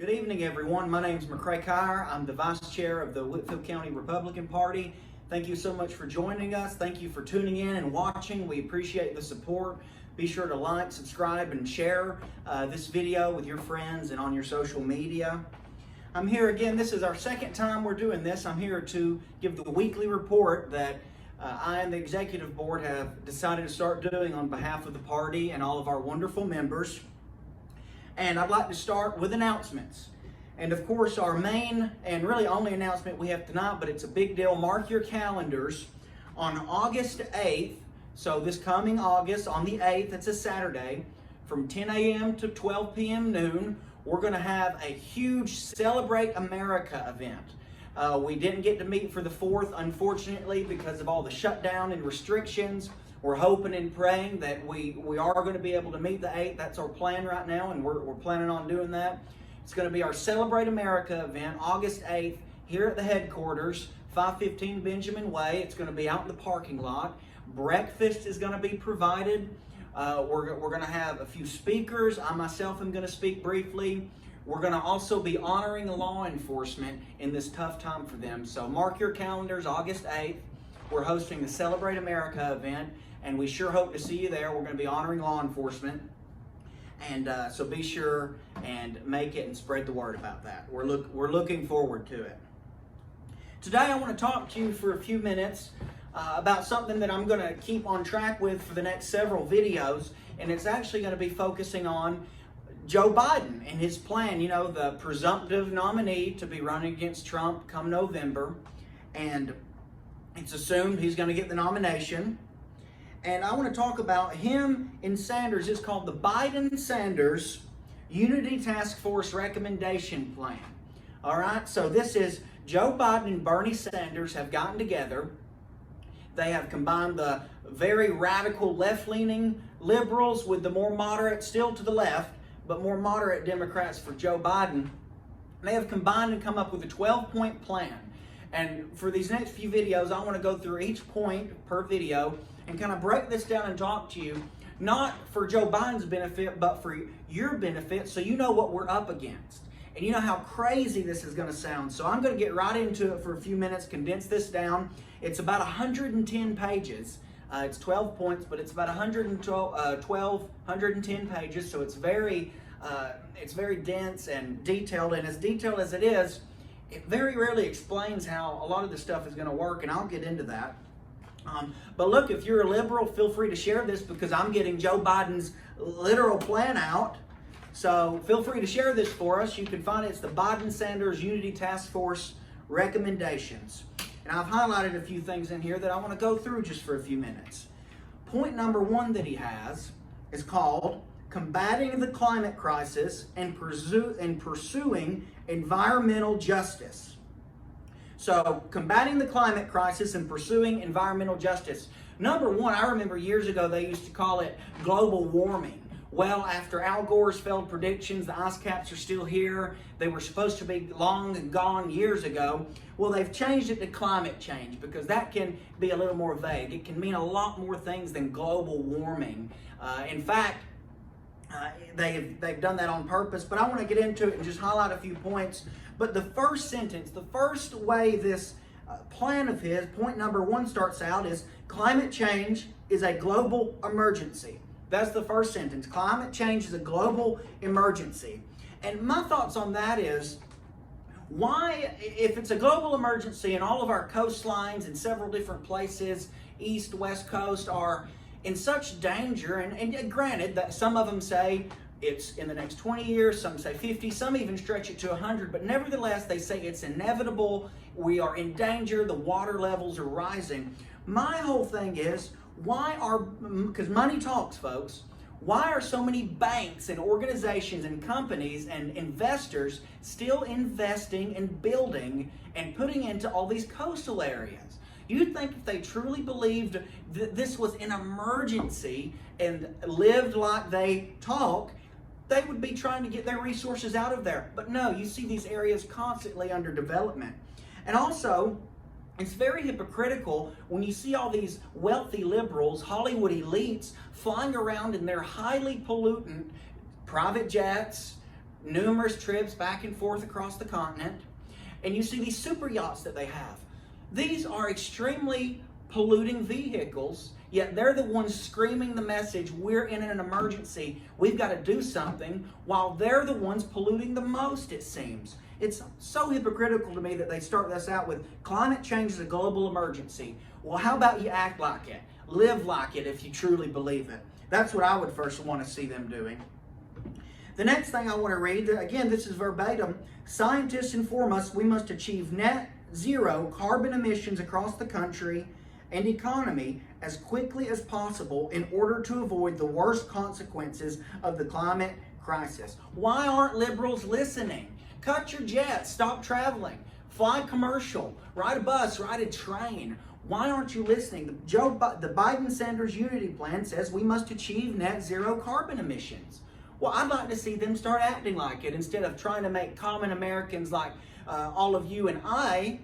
Good evening, everyone. My name is McCray Kyer. I'm the Vice Chair of the Whitfield County Republican Party. Thank you so much for joining us. Thank you for tuning in and watching. We appreciate the support. Be sure to like, subscribe, and share this video with your friends and on your social media. I'm here again. This is our second time we're doing this. I'm here to give the weekly report that I and the Executive Board have decided to start doing on behalf of the party and all of our wonderful members. And I'd like to start with announcements. And of course, our main and really only announcement we have tonight, but it's a big deal. Mark your calendars. On August 8th, so this coming August, on the 8th, it's a Saturday, from 10 a.m. to 12 p.m. noon, we're going to have a huge Celebrate America event. We didn't get to meet for the 4th, unfortunately, because of all the shutdown and restrictions. We're hoping and praying that we are going to be able to meet the 8th. That's our plan right now, and we're planning on doing that. It's going to be our Celebrate America event, August 8th, here at the headquarters, 515 Benjamin Way. It's going to be out in the parking lot. Breakfast is going to be provided. We're going to have a few speakers. I myself am going to speak briefly. We're going to also be honoring law enforcement in this tough time for them. So mark your calendars, August 8th. We're hosting the Celebrate America event, and we sure hope to see you there. We're going to be honoring law enforcement. And so be sure and make it and spread the word about that. We're looking forward to it. Today I want to talk to you for a few minutes about something that I'm going to keep on track with for the next several videos, and it's actually going to be focusing on Joe Biden and his plan, you know, the presumptive nominee to be running against Trump come November, and it's assumed he's going to get the nomination. And I want to talk about him and Sanders. It's called the Biden-Sanders Unity Task Force Recommendation Plan. All right, so this is Joe Biden and Bernie Sanders have gotten together. They have combined the very radical left-leaning liberals with the more moderate, still to the left, but more moderate Democrats for Joe Biden. They have combined and come up with a 12-point plan. And for these next few videos, I want to go through each point per video and kind of break this down and talk to you, not for Joe Biden's benefit, but for your benefit, so you know what we're up against. And you know how crazy this is going to sound. So I'm going to get right into it for a few minutes, condense this down. It's about 110 pages. It's 12 points, but it's about 110 pages, so it's very dense and detailed. And as detailed as it is, it very rarely explains how a lot of this stuff is going to work, and I'll get into that. But look, if you're a liberal, feel free to share this because I'm getting Joe Biden's literal plan out. So feel free to share this for us. You can find it. It's the Biden-Sanders Unity Task Force recommendations. And I've highlighted a few things in here that I want to go through just for a few minutes. Point number 1 that he has is called Combating the Climate Crisis and Pursuing Environmental Justice. So, combating the climate crisis and pursuing environmental justice. Number 1, I remember years ago they used to call it global warming. Well, after Al Gore's failed predictions, the ice caps are still here. They were supposed to be long and gone years ago. Well, they've changed it to climate change because that can be a little more vague. It can mean a lot more things than global warming. In fact, they've done that on purpose, but I want to get into it and just highlight a few points. But the first sentence, the first way this plan of his, point number 1 starts out is climate change is a global emergency. That's the first sentence. Climate change is a global emergency. And my thoughts on that is, why, if it's a global emergency and all of our coastlines in several different places, east, west coast, are in such danger, and granted that some of them say it's in the next 20 years, some say 50, some even stretch it to 100, but nevertheless they say it's inevitable, we are in danger, the water levels are rising. My whole thing is, because money talks, folks, why are so many banks and organizations and companies and investors still investing and building and putting into all these coastal areas? You'd think if they truly believed that this was an emergency and lived like they talk, they would be trying to get their resources out of there. But no, you see these areas constantly under development. And also, it's very hypocritical when you see all these wealthy liberals, Hollywood elites, flying around in their highly pollutant private jets, numerous trips back and forth across the continent, and you see these super yachts that they have. These are extremely polluting vehicles, yet they're the ones screaming the message, we're in an emergency, we've got to do something, while they're the ones polluting the most, it seems. It's so hypocritical to me that they start this out with climate change is a global emergency. Well, how about you act like it? Live like it if you truly believe it. That's what I would first want to see them doing. The next thing I want to read, again, this is verbatim. Scientists inform us we must achieve net zero carbon emissions across the country and economy as quickly as possible in order to avoid the worst consequences of the climate crisis. Why aren't liberals listening? Cut your jets, stop traveling, fly commercial, ride a bus, ride a train. Why aren't you listening? The Biden-Sanders Unity Plan says we must achieve net zero carbon emissions. Well, I'd like to see them start acting like it instead of trying to make common Americans like all of you and I,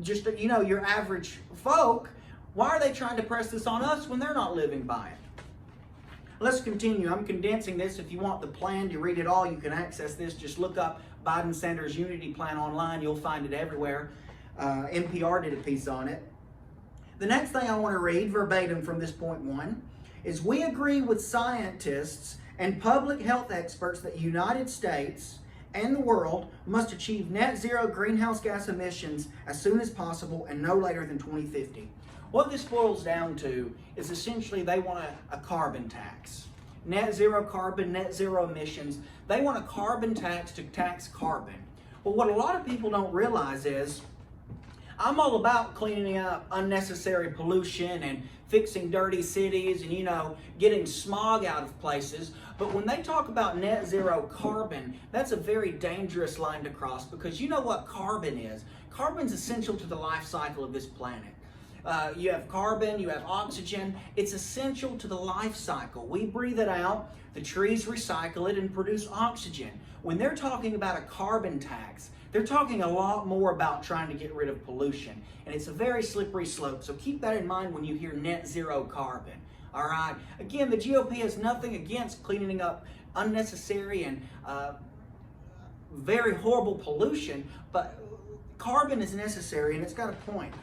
just, your average folk. Why are they trying to press this on us when they're not living by it? Let's continue. I'm condensing this. If you want the plan to read it all, you can access this. Just look up Biden-Sanders Unity Plan online. You'll find it everywhere. NPR did a piece on it. The next thing I want to read verbatim from this point 1 is we agree with scientists and public health experts that the United States and the world must achieve net zero greenhouse gas emissions as soon as possible and no later than 2050. What this boils down to is essentially they want a carbon tax. Net zero carbon, net zero emissions. They want a carbon tax to tax carbon. Well, what a lot of people don't realize is I'm all about cleaning up unnecessary pollution and fixing dirty cities and, getting smog out of places. But when they talk about net zero carbon, that's a very dangerous line to cross because you know what carbon is. Carbon's essential to the life cycle of this planet. You have carbon, you have oxygen. It's essential to the life cycle. We breathe it out, the trees recycle it and produce oxygen. When they're talking about a carbon tax, they're talking a lot more about trying to get rid of pollution. And it's a very slippery slope. So keep that in mind when you hear net zero carbon. All right. Again, the GOP has nothing against cleaning up unnecessary and very horrible pollution, but carbon is necessary and it's got a point.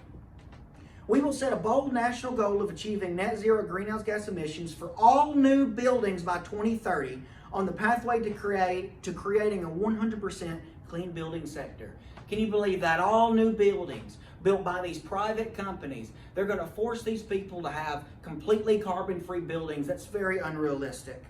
We will set a bold national goal of achieving net zero greenhouse gas emissions for all new buildings by 2030 on the pathway to creating a 100% clean building sector. Can you believe that? All new buildings built by these private companies, they're going to force these people to have completely carbon-free buildings. That's very unrealistic.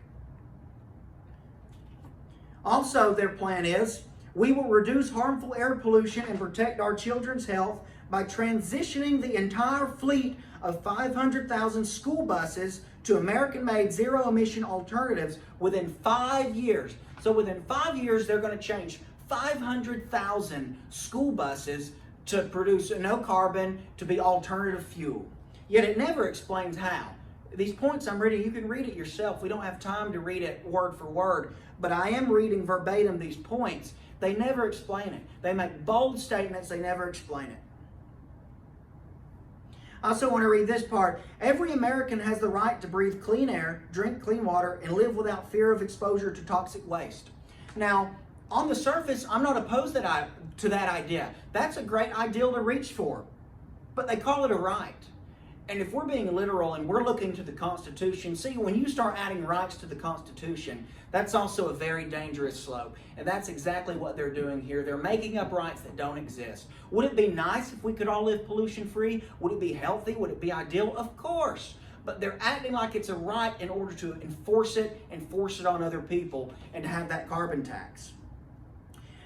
Also, their plan is, we will reduce harmful air pollution and protect our children's health by transitioning the entire fleet of 500,000 school buses to American-made zero-emission alternatives within 5 years. So within 5 years, they're going to change 500,000 school buses to produce no carbon, to be alternative fuel. Yet it never explains how. These points I'm reading, you can read it yourself. We don't have time to read it word for word, but I am reading verbatim these points. They never explain it. They make bold statements, they never explain it. I also want to read this part. Every American has the right to breathe clean air, drink clean water, and live without fear of exposure to toxic waste. Now, on the surface, I'm not opposed to that idea. That's a great ideal to reach for. But they call it a right. And if we're being literal and we're looking to the Constitution, see, when you start adding rights to the Constitution, that's also a very dangerous slope. And that's exactly what they're doing here. They're making up rights that don't exist. Would it be nice if we could all live pollution-free? Would it be healthy? Would it be ideal? Of course. But they're acting like it's a right in order to enforce it and force it on other people and to have that carbon tax.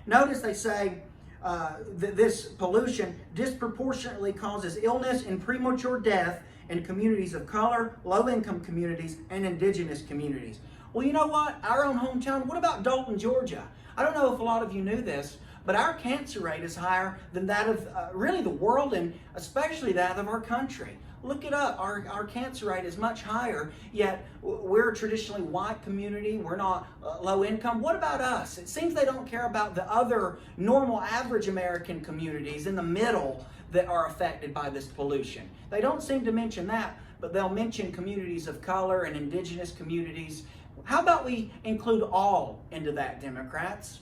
Notice they say that this pollution disproportionately causes illness and premature death in communities of color, low-income communities, and indigenous communities. Well, you know what? Our own hometown, what about Dalton, Georgia? I don't know if a lot of you knew this, but our cancer rate is higher than that of really the world and especially that of our country. Look it up. Our cancer rate is much higher, yet we're a traditionally white community. We're not low income. What about us? It seems they don't care about the other normal average American communities in the middle that are affected by this pollution. They don't seem to mention that, but they'll mention communities of color and indigenous communities. How about we include all into that, Democrats?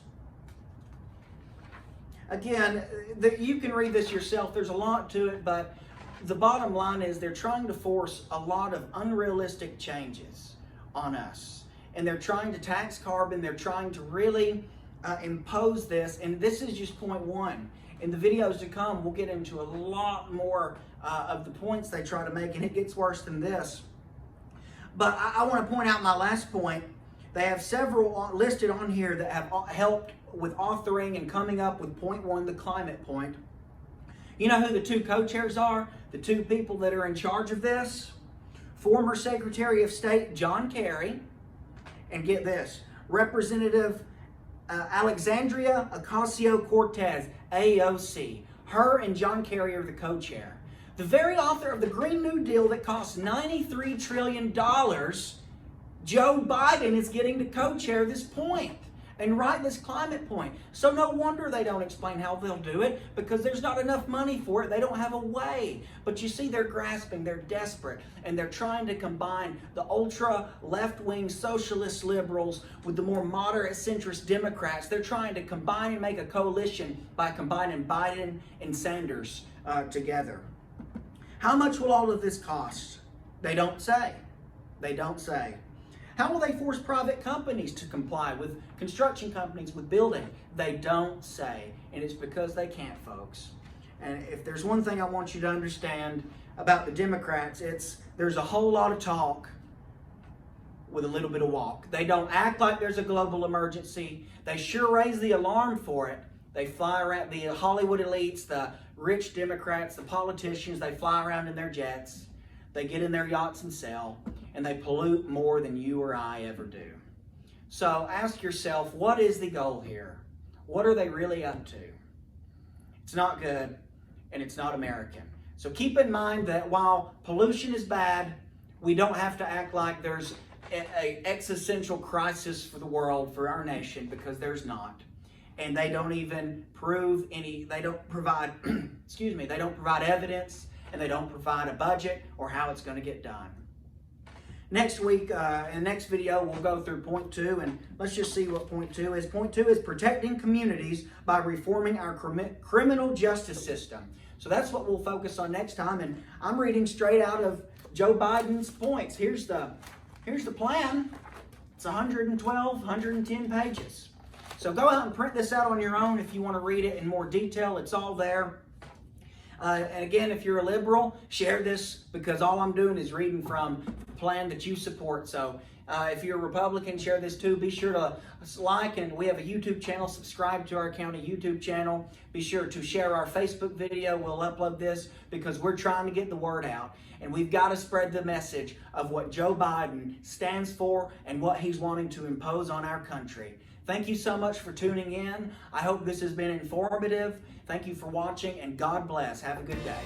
Again, you can read this yourself. There's a lot to it, but the bottom line is they're trying to force a lot of unrealistic changes on us. And they're trying to tax carbon. They're trying to really impose this. And this is just point one. In the videos to come, we'll get into a lot more of the points they try to make, and it gets worse than this. But I want to point out my last point. They have several listed on here that have helped with authoring and coming up with point one, the climate point. You know who the two co-chairs are? The two people that are in charge of this? Former Secretary of State John Kerry, and get this, Representative Alexandria Ocasio-Cortez, AOC. Her and John Kerry are the co-chair. The very author of the Green New Deal that costs $93 trillion, Joe Biden is getting to co-chair this point and write this climate point. So no wonder they don't explain how they'll do it, because there's not enough money for it. They don't have a way. But you see, they're grasping, they're desperate, and they're trying to combine the ultra left-wing socialist liberals with the more moderate centrist Democrats. They're trying to combine and make a coalition by combining Biden and Sanders together. How much will all of this cost? They don't say. They don't say. How will they force private companies to comply with construction companies with building? They don't say. And it's because they can't, folks. And if there's one thing I want you to understand about the Democrats, it's there's a whole lot of talk with a little bit of walk. They don't act like there's a global emergency. They sure raise the alarm for it. They fly around, the Hollywood elites, the rich Democrats, the politicians, they fly around in their jets. They get in their yachts and sail, and they pollute more than you or I ever do. So ask yourself, what is the goal here? What are they really up to? It's not good, and it's not American. So keep in mind that while pollution is bad, we don't have to act like there's an existential crisis for the world, for our nation, because there's not. And they don't even prove any, they don't provide, they don't provide evidence, and they don't provide a budget or how it's going to get done. Next week, in the next video, we'll go through point two, and let's just see what point two is. Point two is protecting communities by reforming our criminal justice system. So that's what we'll focus on next time, and I'm reading straight out of Joe Biden's points. Here's the plan. It's 112, 110 pages. So go out and print this out on your own if you want to read it in more detail. It's all there. And again, if you're a liberal, share this, because all I'm doing is reading from the plan that you support. So if you're a Republican, share this too. Be sure to like, and we have a YouTube channel. Subscribe to our county YouTube channel. Be sure to share our Facebook video. We'll upload this because we're trying to get the word out. And we've got to spread the message of what Joe Biden stands for and what he's wanting to impose on our country. Thank you so much for tuning in. I hope this has been informative. Thank you for watching, and God bless. Have a good day.